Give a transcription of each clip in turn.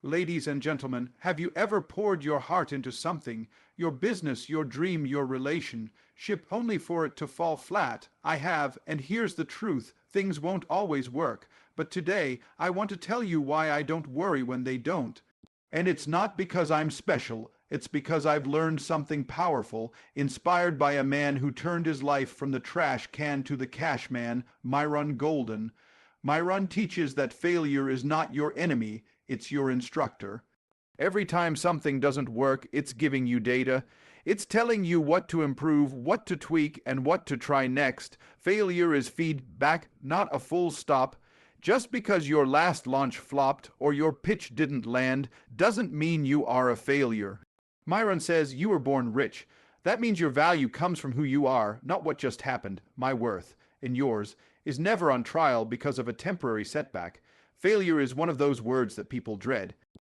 Ladies and gentlemen, have you ever poured your heart into something, your business, your dream, your relationship, only for it to fall flat? I have, and here's the truth. Things won't always work. But today, I want to tell you why I don't worry when they don't. And it's not because I'm special. It's because I've learned something powerful, inspired by a man who turned his life from the trash can to the cash man, Myron Golden. Myron teaches that failure is not your enemy, it's your instructor. Every time something doesn't work, it's giving you data. It's telling you what to improve, what to tweak, and what to try next. Failure is feedback, not a full stop. Just because your last launch flopped or your pitch didn't land doesn't mean you are a failure. Myron says you were born rich. That means your value comes from who you are, not what just happened. My worth, and yours, is never on trial because of a temporary setback. Failure is one of those words that people dread.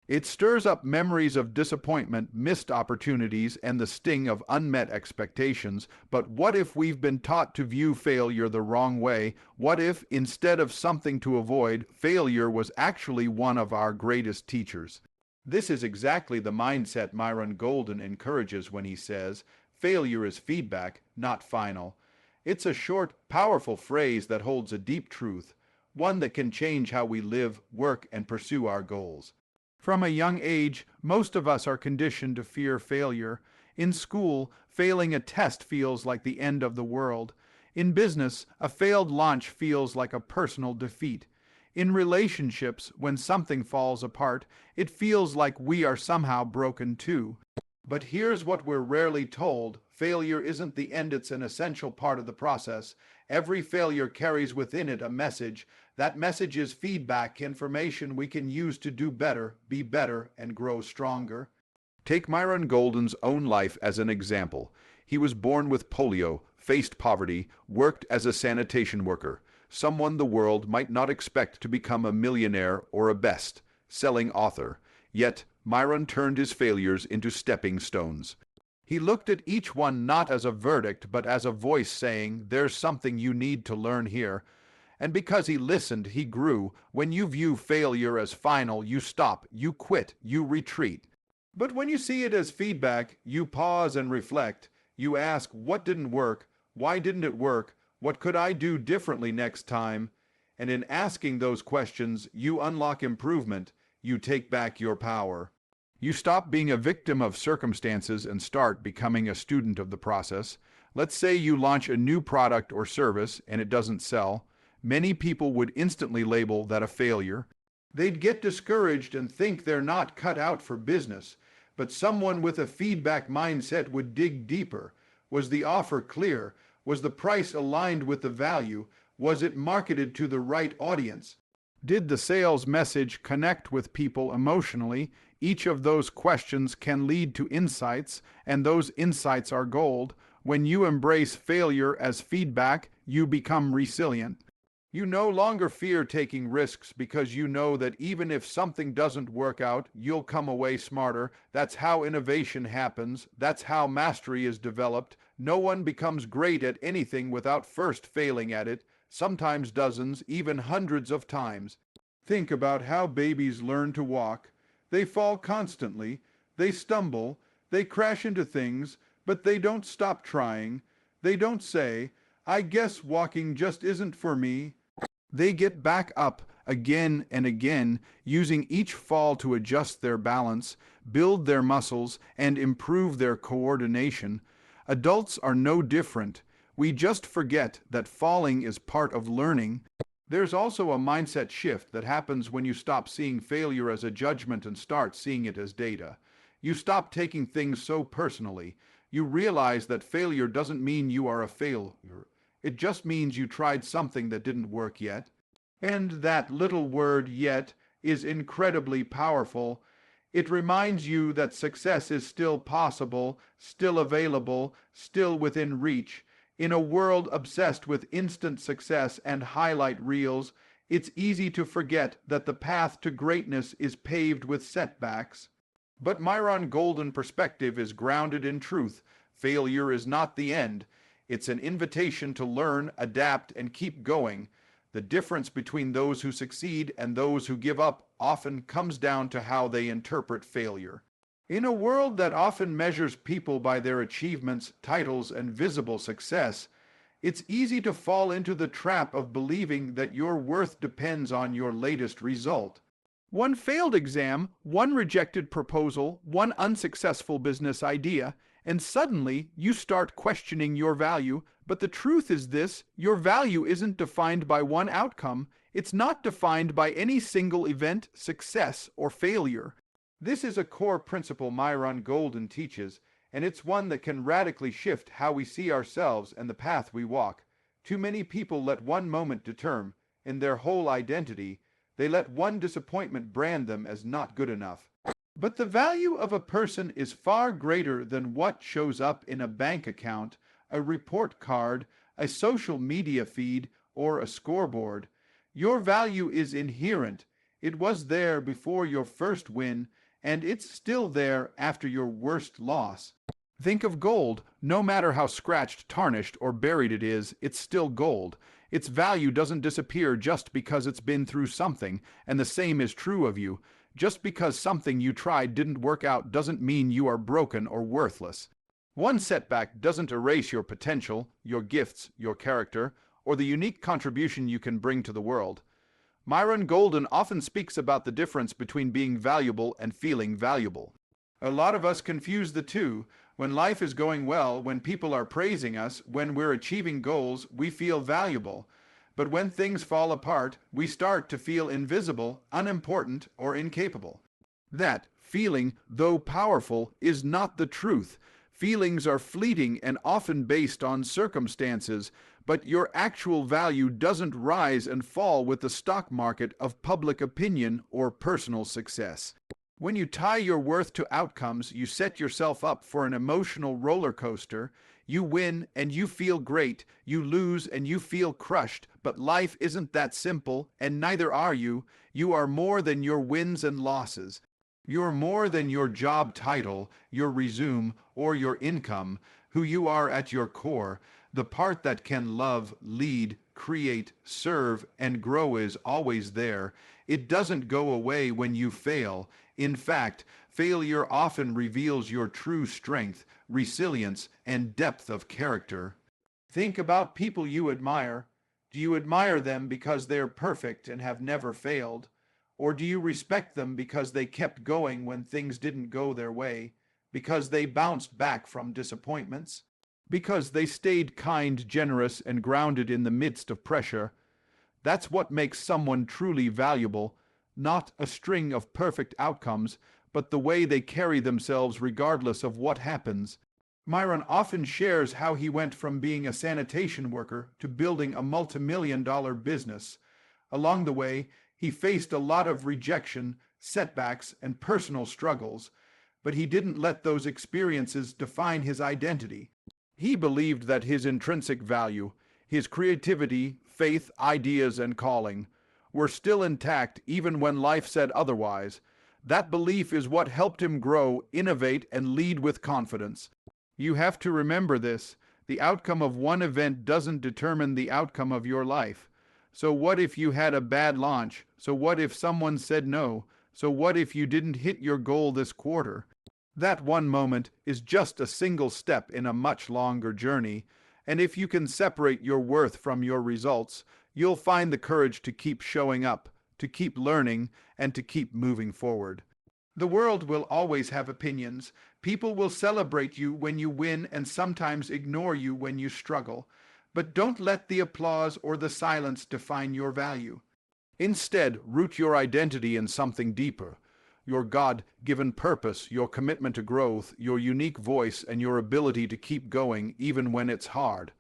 It stirs up memories of disappointment, missed opportunities, and the sting of unmet expectations. But what if we've been taught to view failure the wrong way? What if, instead of something to avoid, failure was actually one of our greatest teachers? This is exactly the mindset Myron Golden encourages when he says, failure is feedback, not final. It's a short, powerful phrase that holds a deep truth, one that can change how we live, work, and pursue our goals. From a young age, most of us are conditioned to fear failure. In school, failing a test feels like the end of the world. In business, a failed launch feels like a personal defeat. In relationships, when something falls apart, it feels like we are somehow broken too. But here's what we're rarely told. Failure isn't the end, it's an essential part of the process. Every failure carries within it a message. That message is feedback, information we can use to do better, be better, and grow stronger. Take Myron Golden's own life as an example. He was born with polio, faced poverty, worked as a sanitation worker, someone the world might not expect to become a millionaire or a best-selling author. Yet, Myron turned his failures into stepping stones. He looked at each one not as a verdict, but as a voice saying, there's something you need to learn here. And because he listened, he grew. When you view failure as final, you stop, you quit, you retreat. But when you see it as feedback, you pause and reflect. You ask, what didn't work? Why didn't it work? What could I do differently next time? And in asking those questions, you unlock improvement. You take back your power. You stop being a victim of circumstances and start becoming a student of the process. Let's say you launch a new product or service and it doesn't sell. Many people would instantly label that a failure. They'd get discouraged and think they're not cut out for business. But someone with a feedback mindset would dig deeper. Was the offer clear? Was the price aligned with the value? Was it marketed to the right audience? Did the sales message connect with people emotionally? Each of those questions can lead to insights, and those insights are gold. When you embrace failure as feedback, you become resilient. You no longer fear taking risks because you know that even if something doesn't work out, you'll come away smarter. That's how innovation happens. That's how mastery is developed. No one becomes great at anything without first failing at it, sometimes dozens, even hundreds of times. Think about how babies learn to walk. They fall constantly, they stumble, they crash into things, but they don't stop trying. They don't say, I guess walking just isn't for me. They get back up again and again, using each fall to adjust their balance, build their muscles, and improve their coordination. Adults are no different. We just forget that falling is part of learning. There's also a mindset shift that happens when you stop seeing failure as a judgment and start seeing it as data. You stop taking things so personally. You realize that failure doesn't mean you are a failure. It just means you tried something that didn't work yet. And that little word yet is incredibly powerful. It reminds you that success is still possible, still available, still within reach. In a world obsessed with instant success and highlight reels, it's easy to forget that the path to greatness is paved with setbacks. But Myron Golden perspective is grounded in truth. Failure is not the end. It's an invitation to learn, adapt, and keep going. The difference between those who succeed and those who give up often comes down to how they interpret failure. In a world that often measures people by their achievements, titles, and visible success, it's easy to fall into the trap of believing that your worth depends on your latest result. One failed exam, one rejected proposal, one unsuccessful business idea, and suddenly you start questioning your value. But the truth is this: your value isn't defined by one outcome. It's not defined by any single event, success, or failure. This is a core principle Myron Golden teaches, and it's one that can radically shift how we see ourselves and the path we walk. Too many people let one moment determine in their whole identity. They let one disappointment brand them as not good enough. But the value of a person is far greater than what shows up in a bank account, a report card, a social media feed, or a scoreboard. Your value is inherent. It was there before your first win, and it's still there after your worst loss. Think of gold. No matter how scratched, tarnished, or buried it is, it's still gold. Its value doesn't disappear just because it's been through something, and the same is true of you. Just because something you tried didn't work out doesn't mean you are broken or worthless. One setback doesn't erase your potential, your gifts, your character, or the unique contribution you can bring to the world. Myron Golden often speaks about the difference between being valuable and feeling valuable. A lot of us confuse the two. When life is going well, when people are praising us, when we're achieving goals, we feel valuable. But when things fall apart, we start to feel invisible, unimportant, or incapable. That feeling, though powerful, is not the truth. Feelings are fleeting and often based on circumstances, but your actual value doesn't rise and fall with the stock market of public opinion or personal success. When you tie your worth to outcomes, you set yourself up for an emotional roller coaster. You win and you feel great, you lose and you feel crushed, but life isn't that simple, and neither are you. You are more than your wins and losses. You're more than your job title, your resume, or your income. Who you are at your core, the part that can love, lead, create, serve, and grow is always there. It doesn't go away when you fail. In fact, failure often reveals your true strength, resilience, and depth of character. Think about people you admire. Do you admire them because they're perfect and have never failed? Or do you respect them because they kept going when things didn't go their way? Because they bounced back from disappointments? Because they stayed kind, generous, and grounded in the midst of pressure? That's what makes someone truly valuable, not a string of perfect outcomes, but the way they carry themselves regardless of what happens. Myron often shares how he went from being a sanitation worker to building a multi-million-dollar business. Along the way, he faced a lot of rejection, setbacks, and personal struggles, but he didn't let those experiences define his identity. He believed that his intrinsic value, his creativity, faith, ideas, and calling were still intact even when life said otherwise. That belief is what helped him grow, innovate, and lead with confidence. You have to remember this: the outcome of one event doesn't determine the outcome of your life. So what if you had a bad launch? So what if someone said no? So what if you didn't hit your goal this quarter? That one moment is just a single step in a much longer journey, and if you can separate your worth from your results, you'll find the courage to keep showing up, to keep learning, and to keep moving forward. The world will always have opinions. People will celebrate you when you win and sometimes ignore you when you struggle. But don't let the applause or the silence define your value. Instead, root your identity in something deeper: your God-given purpose, your commitment to growth, your unique voice, and your ability to keep going even when it's hard.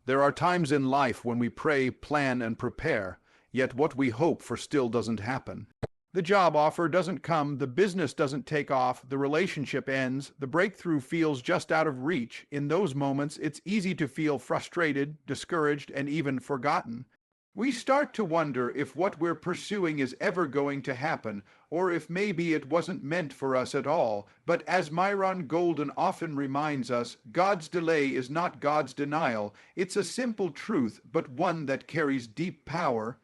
There are times in life when we pray, plan, and prepare, yet what we hope for still doesn't happen. The job offer doesn't come, the business doesn't take off, the relationship ends, the breakthrough feels just out of reach. In those moments, it's easy to feel frustrated, discouraged, and even forgotten. We start to wonder if what we're pursuing is ever going to happen, or if maybe it wasn't meant for us at all. But as Myron Golden often reminds us, God's delay is not God's denial. It's a simple truth, but one that carries deep power.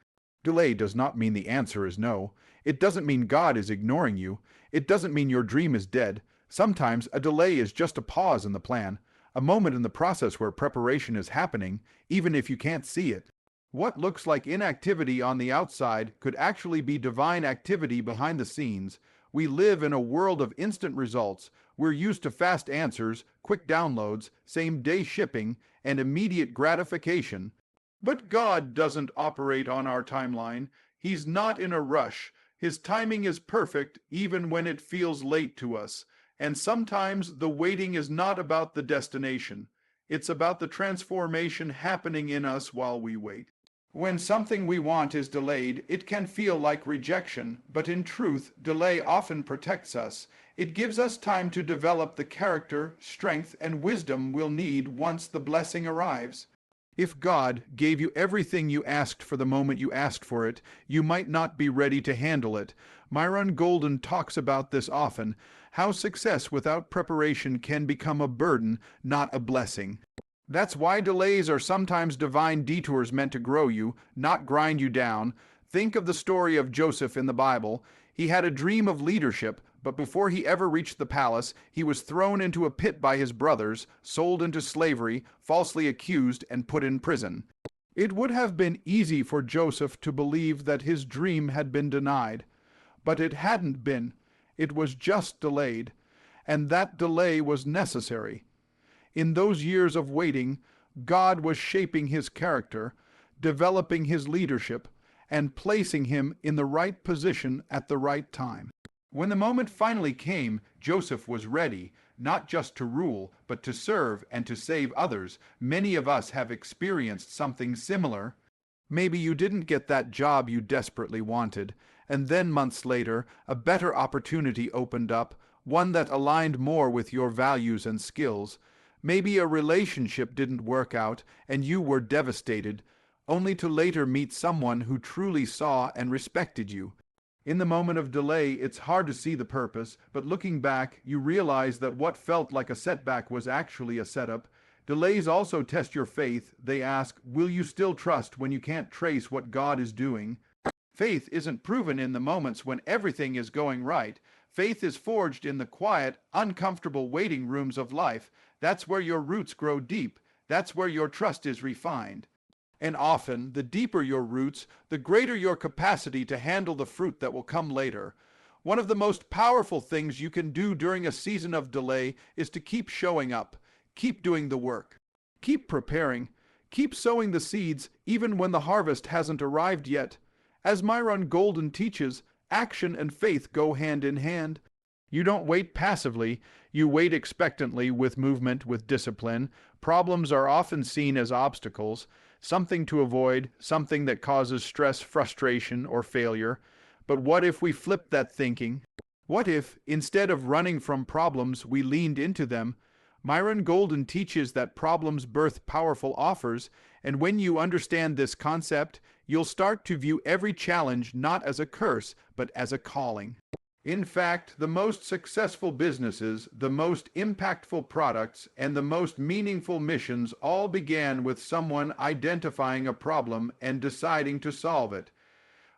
Delay does not mean the answer is no. It doesn't mean God is ignoring you. It doesn't mean your dream is dead. Sometimes a delay is just a pause in the plan, a moment in the process where preparation is happening, even if you can't see it. What looks like inactivity on the outside could actually be divine activity behind the scenes. We live in a world of instant results. We're used to fast answers, quick downloads, same-day shipping, and immediate gratification. But God doesn't operate on our timeline. He's not in a rush. His timing is perfect even when it feels late to us. And sometimes the waiting is not about the destination. It's about the transformation happening in us while we wait. When something we want is delayed, it can feel like rejection, but in truth, delay often protects us. It gives us time to develop the character, strength, and wisdom we'll need once the blessing arrives. If God gave you everything you asked for the moment you asked for it, you might not be ready to handle it. Myron Golden talks about this often, how success without preparation can become a burden, not a blessing. That's why delays are sometimes divine detours meant to grow you, not grind you down. Think of the story of Joseph in the Bible. He had a dream of leadership, but before he ever reached the palace, he was thrown into a pit by his brothers, sold into slavery, falsely accused, and put in prison. It would have been easy for Joseph to believe that his dream had been denied, but it hadn't been. It was just delayed, and that delay was necessary. In those years of waiting, God was shaping his character, developing his leadership, and placing him in the right position at the right time. When the moment finally came, Joseph was ready, not just to rule, but to serve and to save others. Many of us have experienced something similar. Maybe you didn't get that job you desperately wanted, and then months later, a better opportunity opened up, one that aligned more with your values and skills. Maybe a relationship didn't work out, and you were devastated, only to later meet someone who truly saw and respected you. In the moment of delay, it's hard to see the purpose, but looking back, you realize that what felt like a setback was actually a setup. Delays also test your faith. They ask, will you still trust when you can't trace what God is doing? Faith isn't proven in the moments when everything is going right. Faith is forged in the quiet, uncomfortable waiting rooms of life. That's where your roots grow deep. That's where your trust is refined. And often, the deeper your roots, the greater your capacity to handle the fruit that will come later. One of the most powerful things you can do during a season of delay is to keep showing up, keep doing the work, keep preparing, keep sowing the seeds even when the harvest hasn't arrived yet. As Myron Golden teaches, action and faith go hand in hand. You don't wait passively, you wait expectantly with movement, with discipline. Problems are often seen as obstacles, something to avoid, something that causes stress, frustration, or failure. But what if we flipped that thinking? What if, instead of running from problems, we leaned into them? Myron Golden teaches that problems birth powerful offers, and when you understand this concept, you'll start to view every challenge not as a curse, but as a calling. In fact, the most successful businesses, the most impactful products, and the most meaningful missions all began with someone identifying a problem and deciding to solve it.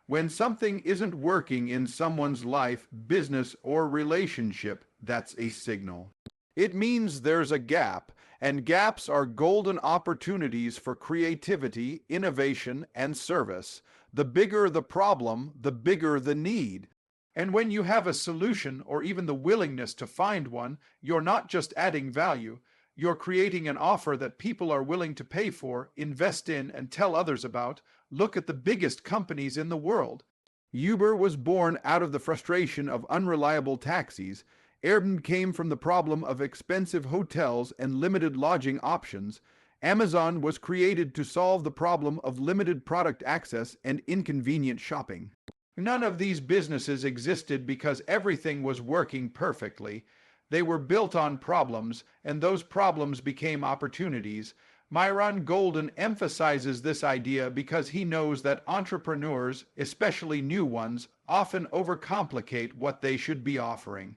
When something isn't working in someone's life, business, or relationship, that's a signal. It means there's a gap, and gaps are golden opportunities for creativity, innovation, and service. The bigger the problem, the bigger the need. And when you have a solution or even the willingness to find one, you're not just adding value, you're creating an offer that people are willing to pay for, invest in, and tell others about. Look at the biggest companies in the world. Uber was born out of the frustration of unreliable taxis. Airbnb came from the problem of expensive hotels and limited lodging options. Amazon was created to solve the problem of limited product access and inconvenient shopping. None of these businesses existed because everything was working perfectly. They were built on problems, and those problems became opportunities. Myron Golden emphasizes this idea because he knows that entrepreneurs, especially new ones, often overcomplicate what they should be offering.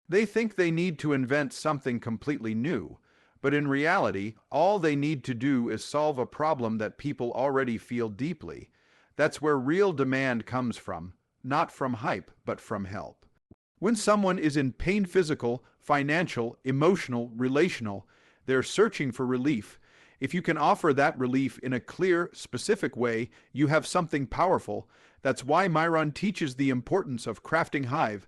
They think they need to invent something completely new, but in reality, all they need to do is solve a problem that people already feel deeply. That's where real demand comes from, not from hype, but from help. When someone is in pain, physical, financial, emotional, relational, they're searching for relief. If you can offer that relief in a clear, specific way, you have something powerful. That's why Myron teaches the importance of crafting Hive.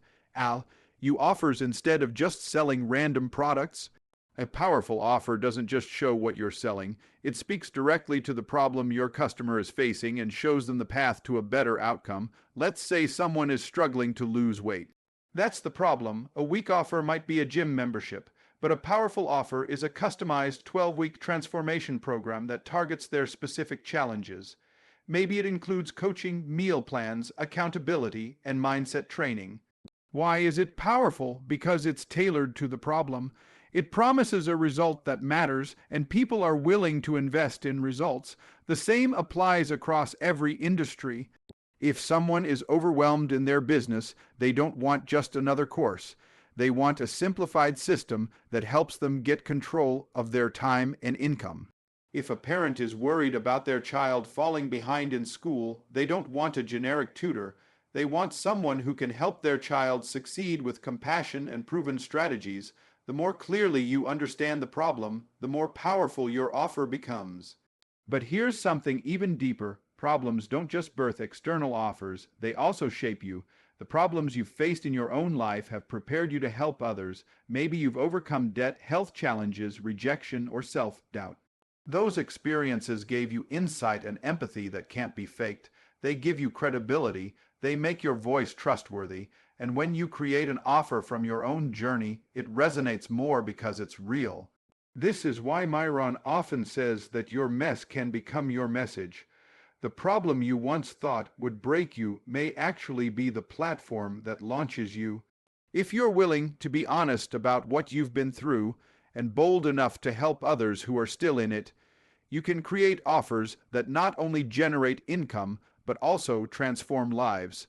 You offers instead of just selling random products. A powerful offer doesn't just show what you're selling, it speaks directly to the problem your customer is facing and shows them the path to a better outcome. Let's say someone is struggling to lose weight. That's the problem. A weak offer might be a gym membership, but a powerful offer is a customized 12-week transformation program that targets their specific challenges. Maybe it includes coaching, meal plans, accountability, and mindset training. Why is it powerful? Because it's tailored to the problem. It promises a result that matters, and people are willing to invest in results. The same applies across every industry. If someone is overwhelmed in their business, they don't want just another course. They want a simplified system that helps them get control of their time and income. If a parent is worried about their child falling behind in school, they don't want a generic tutor. They want someone who can help their child succeed with compassion and proven strategies. The more clearly you understand the problem, the more powerful your offer becomes. But here's something even deeper. Problems don't just birth external offers, they also shape you. The problems you've faced in your own life have prepared you to help others. Maybe you've overcome debt, health challenges, rejection, or self-doubt. Those experiences gave you insight and empathy that can't be faked. They give you credibility, they make your voice trustworthy, and when you create an offer from your own journey, it resonates more because it's real. This is why Myron often says that your mess can become your message. The problem you once thought would break you may actually be the platform that launches you. If you're willing to be honest about what you've been through and bold enough to help others who are still in it, you can create offers that not only generate income but also transform lives.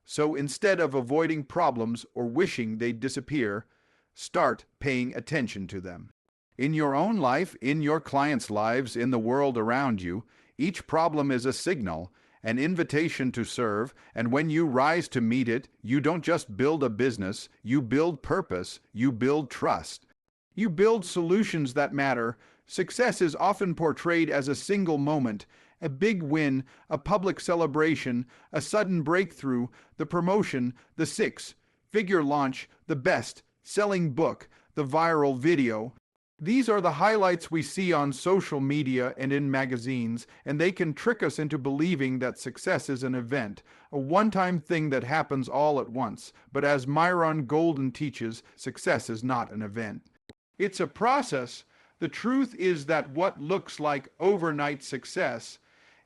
So instead of avoiding problems or wishing they'd disappear, start paying attention to them. In your own life, in your clients' lives, in the world around you, each problem is a signal, an invitation to serve, and when you rise to meet it, you don't just build a business, you build purpose, you build trust. You build solutions that matter. Success is often portrayed as a single moment, a big win, a public celebration, a sudden breakthrough, the promotion, the six-figure launch, the best-selling book, the viral video. These are the highlights we see on social media and in magazines, and they can trick us into believing that success is an event, a one-time thing that happens all at once. But as Myron Golden teaches, success is not an event. It's a process. The truth is that what looks like overnight success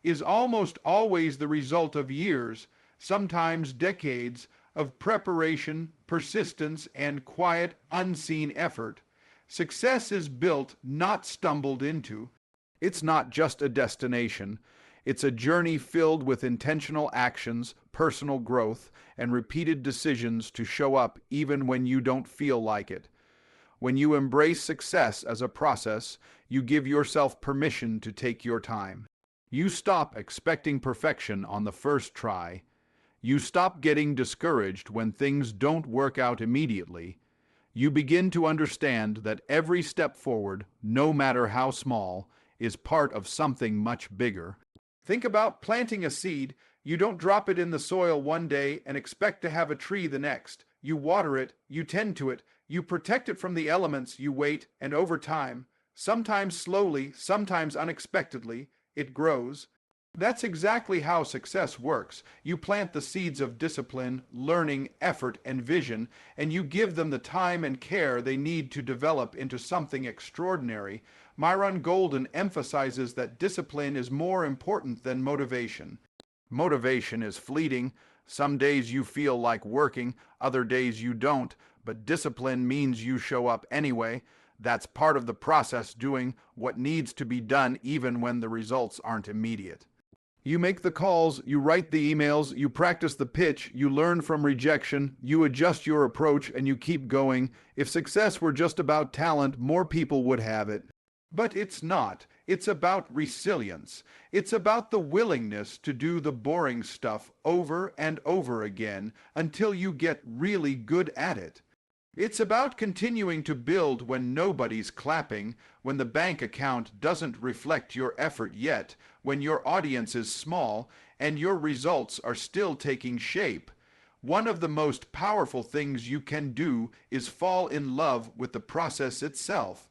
is almost always the result of years, sometimes decades, of preparation, persistence, and quiet, unseen effort. Success is built, not stumbled into. It's not just a destination. It's a journey filled with intentional actions, personal growth, and repeated decisions to show up even when you don't feel like it. When you embrace success as a process, you give yourself permission to take your time. You stop expecting perfection on the first try. You stop getting discouraged when things don't work out immediately. You begin to understand that every step forward, no matter how small, is part of something much bigger. Think about planting a seed. You don't drop it in the soil one day and expect to have a tree the next. You water it, you tend to it, you protect it from the elements, you wait, and over time, sometimes slowly, sometimes unexpectedly, it grows. That's exactly how success works. You plant the seeds of discipline, learning, effort, and vision, and you give them the time and care they need to develop into something extraordinary. Myron Golden emphasizes that discipline is more important than motivation. Motivation is fleeting. Some days you feel like working, other days you don't, but discipline means you show up anyway. That's part of the process, doing what needs to be done even when the results aren't immediate. You make the calls, you write the emails, you practice the pitch, you learn from rejection, you adjust your approach, and you keep going. If success were just about talent, more people would have it. But it's not. It's about resilience. It's about the willingness to do the boring stuff over and over again until you get really good at it. It's about continuing to build when nobody's clapping, when the bank account doesn't reflect your effort yet, when your audience is small, and your results are still taking shape. One of the most powerful things you can do is fall in love with the process itself.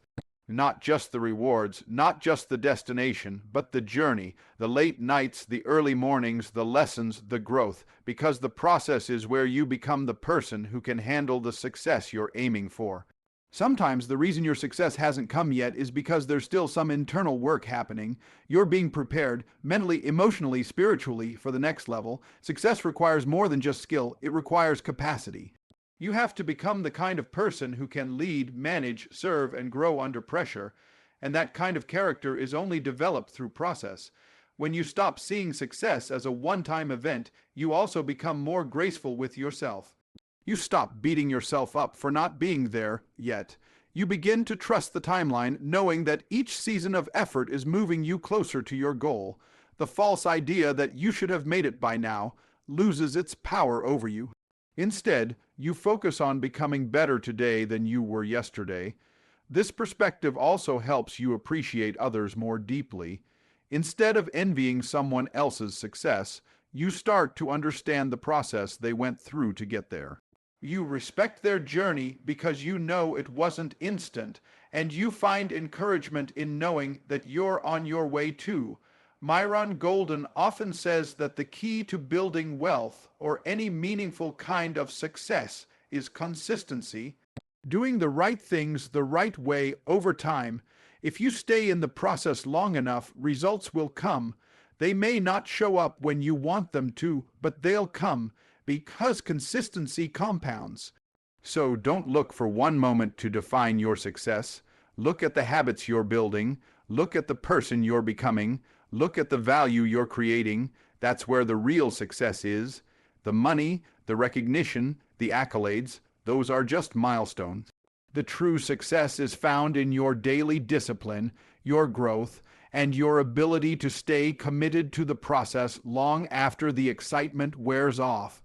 Not just the rewards, not just the destination, but the journey, the late nights, the early mornings, the lessons, the growth, because the process is where you become the person who can handle the success you're aiming for. Sometimes the reason your success hasn't come yet is because there's still some internal work happening. You're being prepared mentally, emotionally, spiritually for the next level. Success requires more than just skill, it requires capacity. You have to become the kind of person who can lead, manage, serve, and grow under pressure, and that kind of character is only developed through process. When you stop seeing success as a one-time event, you also become more graceful with yourself. You stop beating yourself up for not being there yet. You begin to trust the timeline, knowing that each season of effort is moving you closer to your goal. The false idea that you should have made it by now loses its power over you. Instead, you focus on becoming better today than you were yesterday. This perspective also helps you appreciate others more deeply. Instead of envying someone else's success, you start to understand the process they went through to get there. You respect their journey because you know it wasn't instant, and you find encouragement in knowing that you're on your way too. Myron Golden often says that the key to building wealth or any meaningful kind of success is consistency. Doing the right things the right way over time. If you stay in the process long enough, results will come. They may not show up when you want them to, but they'll come because consistency compounds. So don't look for one moment to define your success. Look at the habits you're building. Look at the person you're becoming. Look at the value you're creating. That's where the real success is. The money, the recognition, the accolades, those are just milestones. The true success is found in your daily discipline, your growth, and your ability to stay committed to the process long after the excitement wears off.